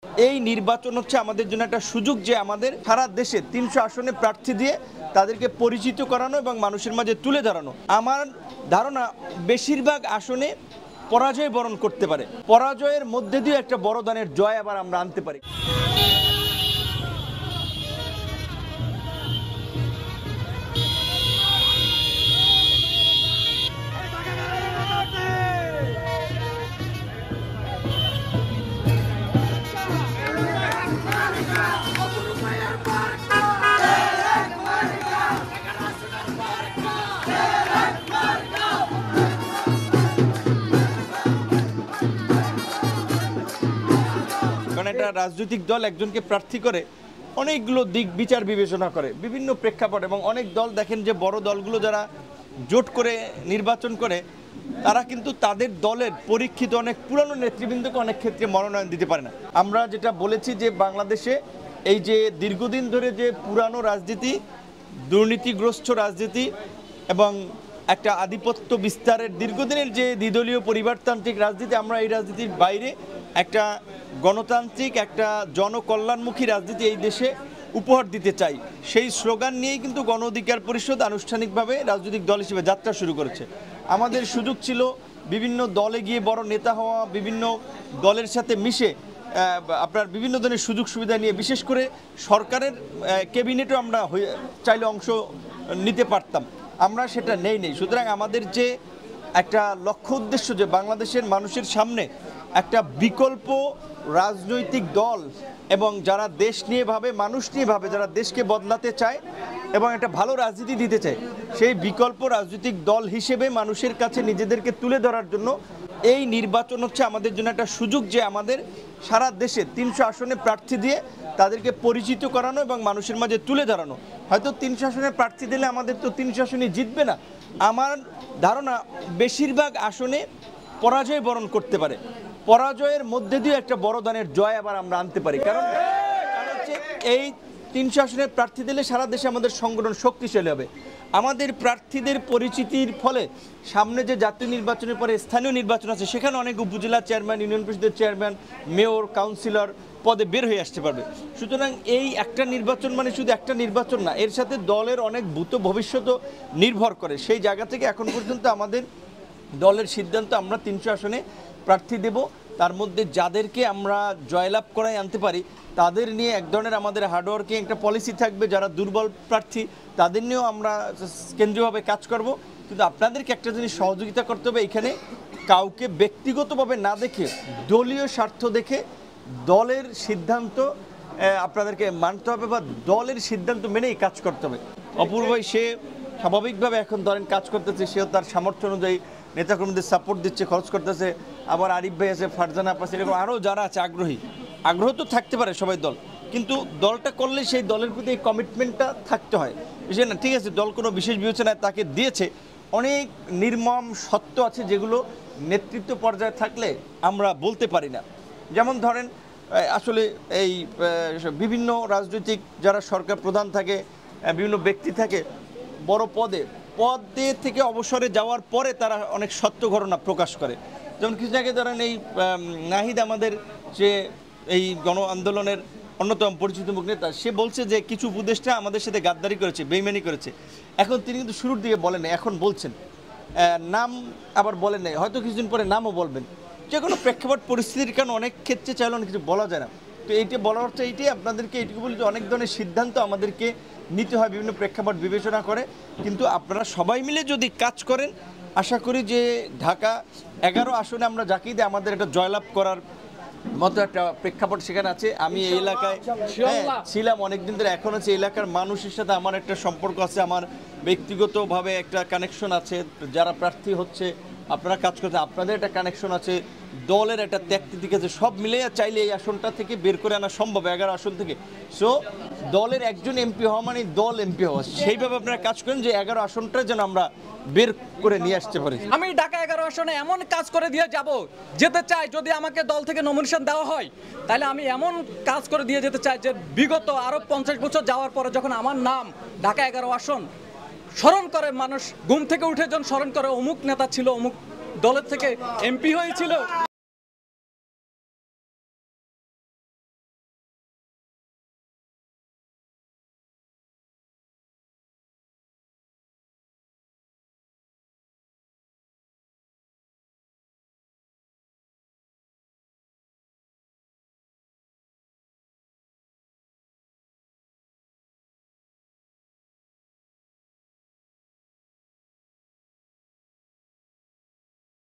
এই নির্বাচন হচ্ছে আমাদের জন্য একটা সুযোগ যে আমাদের সারা দেশে ৩০০ আসনে প্রার্থী দিয়ে তাদেরকে পরিচিত করানো এবং মানুষের মাঝে তুলে ধরানো। আমার ধারণা বেশিরভাগ আসনে পরাজয় বরণ করতে পারে, পরাজয়ের মধ্যে দিয়ে একটা বড় ধরনের জয় আবার আমরা আনতে পারি। কারণ একটা রাজনৈতিক দল একজনকে প্রার্থী করে অনেকগুলো দিক বিচার বিবেচনা করে বিভিন্ন প্রেক্ষাপট, এবং অনেক দল দেখেন যে বড় দলগুলো যারা জোট করে নির্বাচন করে তারা কিন্তু তাদের দলের পরীক্ষিত অনেক পুরানো নেতৃবৃন্দকে অনেক ক্ষেত্রে মনোনয়ন দিতে পারে না। আমরা যেটা বলেছি যে বাংলাদেশে এই যে দীর্ঘদিন ধরে যে পুরানো রাজনীতি, দুর্নীতিগ্রস্ত রাজনীতি এবং একটা আধিপত্য বিস্তারের দীর্ঘদিনের যে দ্বিদলীয় পরিবারতান্ত্রিক রাজনীতি, আমরা এই রাজনীতির বাইরে একটা গণতান্ত্রিক, একটা জনকল্যাণমুখী রাজনীতি এই দেশে উপহার দিতে চাই। সেই স্লোগান নিয়েই কিন্তু গণ অধিকার পরিষদ আনুষ্ঠানিকভাবে রাজনৈতিক দল হিসেবে যাত্রা শুরু করেছে। আমাদের সুযোগ ছিল বিভিন্ন দলে গিয়ে বড় নেতা হওয়া, বিভিন্ন দলের সাথে মিশে আপনার বিভিন্ন ধরনের সুযোগ সুবিধা নিয়ে, বিশেষ করে সরকারের ক্যাবিনেটও আমরা চাইলে অংশ নিতে পারতাম, আমরা সেটা নেই। সুতরাং আমাদের যে একটা লক্ষ্য উদ্দেশ্য যে বাংলাদেশের মানুষের সামনে একটা বিকল্প রাজনৈতিক দল এবং যারা দেশ নিয়ে ভাবে, মানুষ নিয়ে ভাবে, যারা দেশকে বদলাতে চায় এবং একটা ভালো রাজনীতি দিতে চায়, সেই বিকল্প রাজনৈতিক দল হিসেবে মানুষের কাছে নিজেদেরকে তুলে ধরার জন্য এই নির্বাচন হচ্ছে আমাদের জন্য একটা সুযোগ যে আমাদের সারা দেশে ৩০০ আসনে প্রার্থী দিয়ে তাদেরকে পরিচিত করানো এবং মানুষের মাঝে তুলে ধরানো। হয়তো ৩০০ আসনে প্রার্থী দিলে আমাদের তো ৩০০ আসনে জিতবে না, আমার ধারণা বেশিরভাগ আসনে পরাজয় বরণ করতে পারে, পরাজয়ের মধ্যে দিয়ে একটা বড় ধরনের জয় আবার আমরা আনতে পারি। কারণ হচ্ছে এই ৩০০ আসনের প্রার্থী দিলে সারা দেশে আমাদের সংগঠন শক্তিশালী হবে। আমাদের প্রার্থীদের পরিচিতির ফলে সামনে যে জাতীয় নির্বাচনের পরে স্থানীয় নির্বাচন আছে, সেখানে অনেক উপজেলা চেয়ারম্যান, ইউনিয়ন পরিষদের চেয়ারম্যান, মেয়র, কাউন্সিলর পদে বের হয়ে আসতে পারবে। সুতরাং এই একটা নির্বাচন মানে শুধু একটা নির্বাচন না, এর সাথে দলের অনেক ভূত ভবিষ্যৎ নির্ভর করে। সেই জায়গা থেকে এখন পর্যন্ত আমাদের দলের সিদ্ধান্ত আমরা ৩০০ আসনে প্রার্থী দেব, তার মধ্যে যাদেরকে আমরা জয়লাভ করাই আনতে পারি তাদের নিয়ে এক ধরনের আমাদের হার্ডওয়ার্কিং একটা পলিসি থাকবে। যারা দুর্বল প্রার্থী তাদের নিয়েও আমরা কেন্দ্রীয়ভাবে কাজ করব। কিন্তু আপনাদেরকে একটা জিনিস সহযোগিতা করতে হবে, এখানে কাউকে ব্যক্তিগতভাবে না দেখে দলীয় স্বার্থ দেখে দলের সিদ্ধান্ত আপনাদেরকে মানতে হবে বা দলের সিদ্ধান্ত মেনেই কাজ করতে হবে। অপূর্ব ভাই সে স্বাভাবিকভাবে এখন ধরেন কাজ করতেছে, সেও তার সামর্থ্য অনুযায়ী নেতাকর্মীদের সাপোর্ট দিচ্ছে, খরচ করতেছে। আবার আরিফ ভাই আছে, ফারজানা আপা আছে, এরকম আরও যারা আছে আগ্রহ তো থাকতে পারে সবাই দল, কিন্তু দলটা করলে সেই দলের প্রতি এই কমিটমেন্টটা থাকতে হয়। বুঝলেন না? ঠিক আছে, দল কোনো বিশেষ বিবেচনায় তাকে দিয়েছে, অনেক নির্মম সত্য আছে যেগুলো নেতৃত্ব পর্যায়ে থাকলে আমরা বলতে পারি না। যেমন ধরেন আসলে এই বিভিন্ন রাজনৈতিক যারা সরকার প্রধান থাকে, বিভিন্ন ব্যক্তি থাকে বড় পদে থেকে অবসরে যাওয়ার পরে তারা অনেক সত্য ঘটনা প্রকাশ করে। যেমন কিছু আগে ধরেন এই নাহিদ আমাদের যে এই গণ আন্দোলনের অন্যতম পরিচিত মুখ নেতা, সে বলছে যে কিছু উপদেষ্টা আমাদের সাথে গাদ্দারি করেছে, বেইমানি করেছে। এখন তিনি কিন্তু শুরুর দিকে বলেন নাই, এখন বলছেন, নাম আবার বলেন নাই, হয়তো কিছুদিন পরে নামও বলবেন। যে কোনো প্রেক্ষাপট পরিস্থিতির কারণে অনেক ক্ষেত্রে চাইলে অনেক কিছু বলা যায় না। তো এইটা বলার অর্থ এইটাই, আপনাদেরকে এইটুকু বলি যে অনেক ধরনের সিদ্ধান্ত আমাদেরকে নিতে হয় বিভিন্ন প্রেক্ষাপট বিবেচনা করে। কিন্তু আপনারা সবাই মিলে যদি কাজ করেন, আশা করি যে ঢাকা 11 আসনে আমরা যাকেই দিই আমাদের একটা জয়লাভ করার মতো একটা প্রেক্ষাপট সেখানে আছে। আমি এই এলাকায় ছিলাম অনেকদিন ধরে, এখন আছে এলাকার মানুষের সাথে আমার একটা সম্পর্ক আছে, আমার ব্যক্তিগতভাবে একটা কানেকশন আছে। যারা প্রার্থী হচ্ছে আপনারা কাজ করছেন, আপনাদের একটা কানেকশন আছে, দলের একটা ত্যাগতিক আছে, সব মিলে চাইলে এই আসনটা থেকে বের করে আনা সম্ভব 11 আসন থেকে। সো দলের একজন এমপি হওয়া মানে দল এমপি হওয়া, সেইভাবে আপনারা কাজ করেন যে 11 আসনটা যেন আমরা বের করে নিয়ে আসতে পারি। আমি ঢাকা 11 আসনে এমন কাজ করে দিয়ে যাব, যেতে চাই যদি আমাকে দল থেকে নমিনেশন দেওয়া হয় তাহলে আমি এমন কাজ করে দিয়ে যেতে চাই যে বিগত আরো 50 বছর যাওয়ার পরে যখন আমার নাম ঢাকা 11 আসন স্মরণ করে, মানুষ ঘুম থেকে উঠে যখন স্মরণ করে অমুক নেতা ছিল, অমুক দলের থেকে এমপি হয়েছিল,